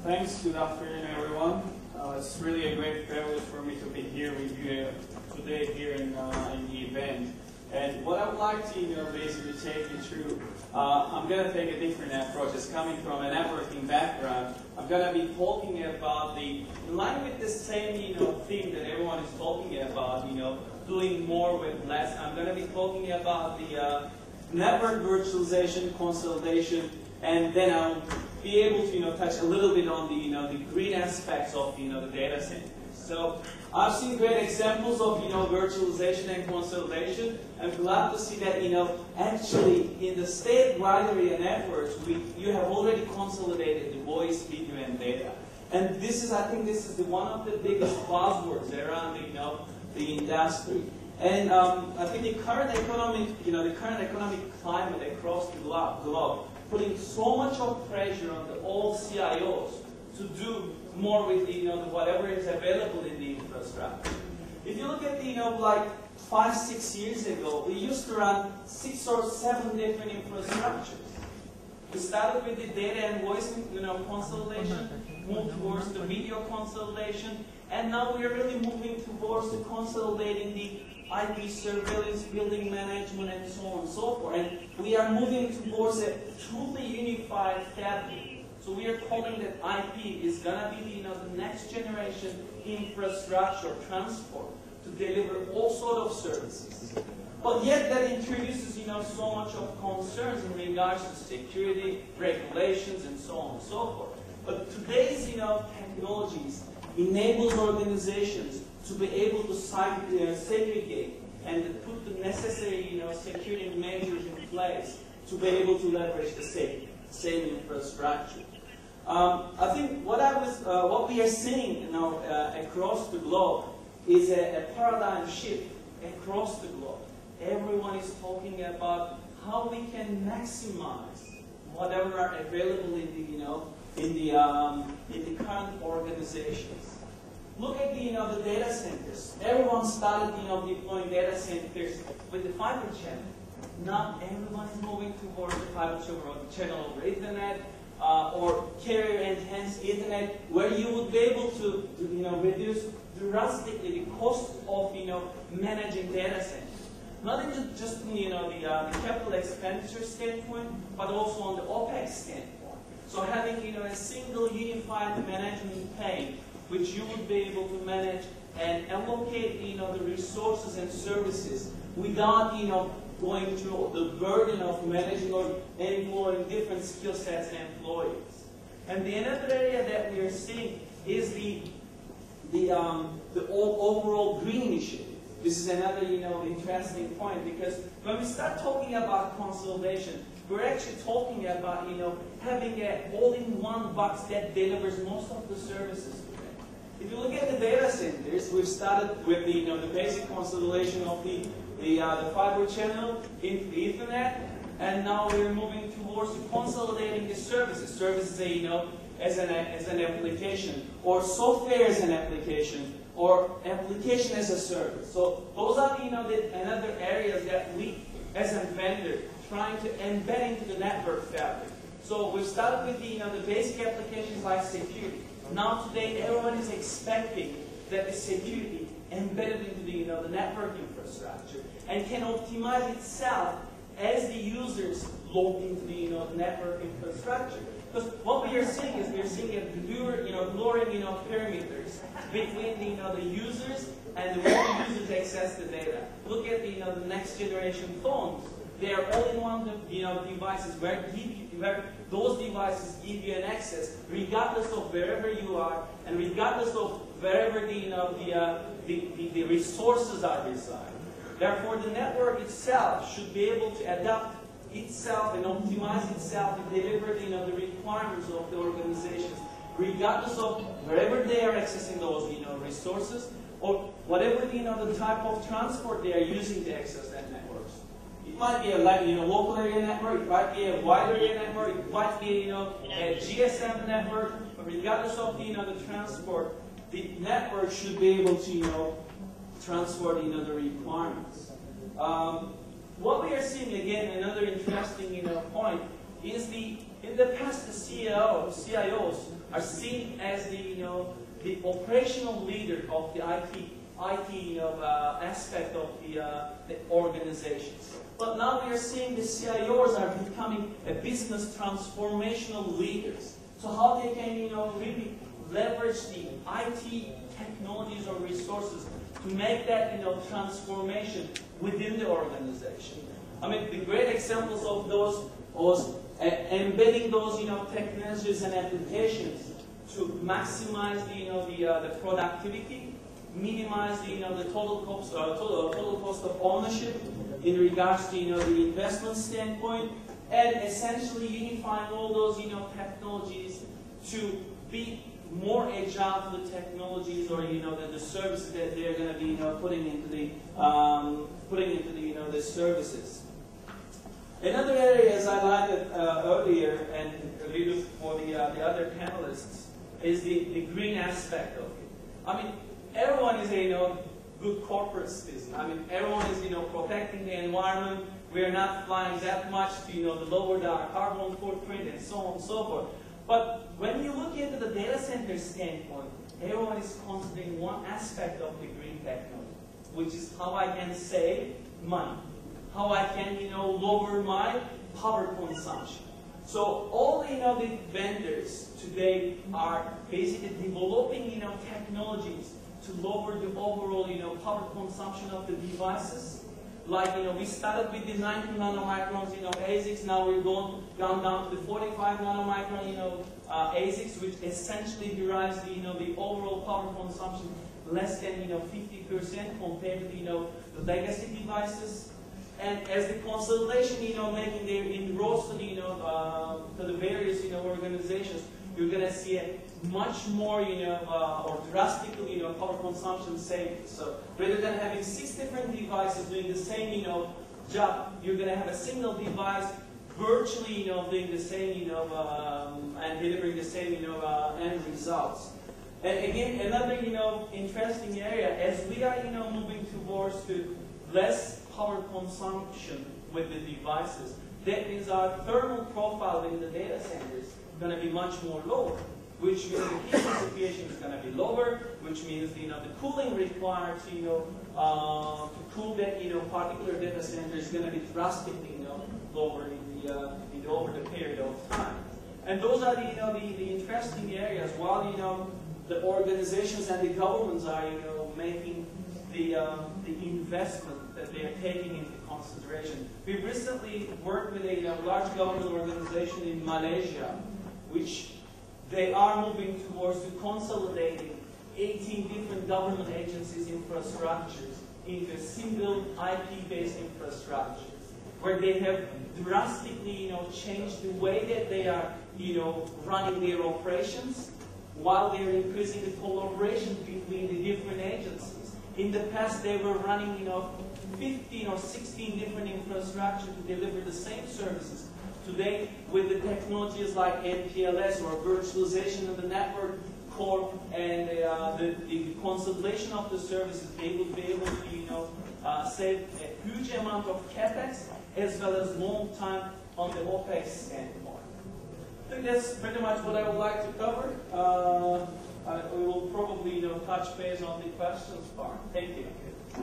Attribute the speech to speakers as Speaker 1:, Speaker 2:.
Speaker 1: Thanks. Good afternoon, everyone. It's really a great privilege for me to be here with you today here in the event. And what I would like to basically take you through, I'm going to take a different approach. It's coming from a networking background. I'm going to be talking about in line with the same theme that everyone is talking about, doing more with less. I'm going to be talking about the network virtualization, consolidation, and then I'll be able to touch a little bit on the green aspects of the data centers. So I've seen great examples of virtualization and consolidation. I'm glad to see that actually in the state-wide area networks you have already consolidated the voice, video, and data. And I think this is one of the biggest buzzwords around the industry. And I think the current economic climate across the globe putting so much of pressure on all CIOs to do more with whatever is available in the infrastructure. If you look at like 5-6 years ago, we used to run 6 or 7 different infrastructures. We started with the data and voice consolidation, moved towards the video consolidation, and now we are really moving towards the consolidating the IP surveillance, building management, and so on and so forth. And we are moving towards a truly unified fabric. So we are calling that IP is going to be the next generation infrastructure transport to deliver all sorts of services. But yet that introduces so much of concerns in regards to security, regulations, and so on and so forth. But today's technologies enables organizations to be able to segregate and put the necessary security measures in place to be able to leverage the same infrastructure. I think what we are seeing across the globe is a paradigm shift across the globe. Everyone is talking about how we can maximize whatever are available in the current organizations. Look at the data centers. Everyone started deploying data centers with the fiber channel. Now everyone is moving towards the fiber channel over Ethernet or carrier-enhanced Ethernet, where you would be able to reduce drastically the cost of managing data centers. Not just the capital expenditure standpoint, but also on the OpEx standpoint. So having a single unified management pane, which you would be able to manage and allocate the resources and services without going through the burden of managing or employing different skill sets and employees. And another area that we are seeing is the overall green initiative. This is another interesting point, because when we start talking about consolidation, we're actually talking about having an all-in-one box that delivers most of the services. If you look at the data centers, we've started with the basic consolidation of the fiber channel into Ethernet, and now we're moving towards consolidating the services. Services, as an application, or software as an application, or application as a service. So those are another areas that we, as a vendor, trying to embed into the network fabric. So we've started with the basic applications like security. Now today, everyone is expecting that the security embedded into the network infrastructure and can optimize itself as the users log into the network infrastructure. Because what we are seeing is a blurring perimeters between the users and the way the users access the data. Look at the next generation phones. They are all-in-one devices where those devices give you an access regardless of wherever you are and regardless of wherever the resources are residing. Therefore, the network itself should be able to adapt itself and optimize itself and deliver the requirements of the organizations, regardless of wherever they are accessing those resources or whatever the type of transport they are using to access that networks. It might be a local area network, it might be a wide area network, it might be a GSM network, but regardless of the transport, the network should be able to transfer the requirements. What we are seeing again, another interesting point, is the in the past, the CIOs are seen as the operational leader of the IT aspect of the organizations. But now we are seeing the CIOs are becoming a business transformational leaders. So how they can really leverage the IT technologies or resources to make that transformation within the organization. I mean, the great examples of those was embedding those technologies and applications to maximize the productivity, minimize the total cost of ownership in regards to the investment standpoint, and essentially unifying all those technologies to be more agile to the technologies or the services that they're going to be putting into the services. Another area, as I highlighted earlier and alluded for the other panelists, is the green aspect of it. I mean, everyone is a good corporate citizen. I mean, everyone is protecting the environment. We are not flying that much to lower the carbon footprint and so on and so forth. But when you look into the data center standpoint, everyone is considering one aspect of the green technology, which is how I can save money, how I can lower my power consumption. So all the vendors today are basically developing technologies to lower the overall power consumption of the devices. Like we started with the 90 nanomicrons ASICs, now we've gone down to the 45 nanomicron ASICs, which essentially derives the overall power consumption less than 50% compared to the legacy devices. And as the consolidation making their inroads to the various organizations, you're going to see a much more or drastically power consumption savings. So rather than having 6 different devices doing the same job, you're going to have a single device virtually doing the same and delivering the same end results. And again, another interesting area, as we are moving towards to less power consumption with the devices, that means our thermal profile in the data centers is going to be much more lower, which means the heat dissipation is going to be lower, which means the cooling required to cool that particular data center is going to be drastically lower over the period of time. And those are the interesting areas. While the organizations and the governments are making the investment that they are taking into consideration. We recently worked with a large government organization in Malaysia, which they are moving towards consolidating 18 different government agencies' infrastructures into a single IP-based infrastructure, where they have drastically changed the way that they are running their operations, while they are increasing the collaboration between the different agencies. In the past, they were running 15 or 16 different infrastructures to deliver the same services. Today, with the technologies like MPLS or virtualization of the network core and the consolidation of the services, they will be able to save a huge amount of CapEx as well as long time on the OpEx standpoint. I think that's pretty much what I would like to cover. We will probably touch base on the questions part. Thank you.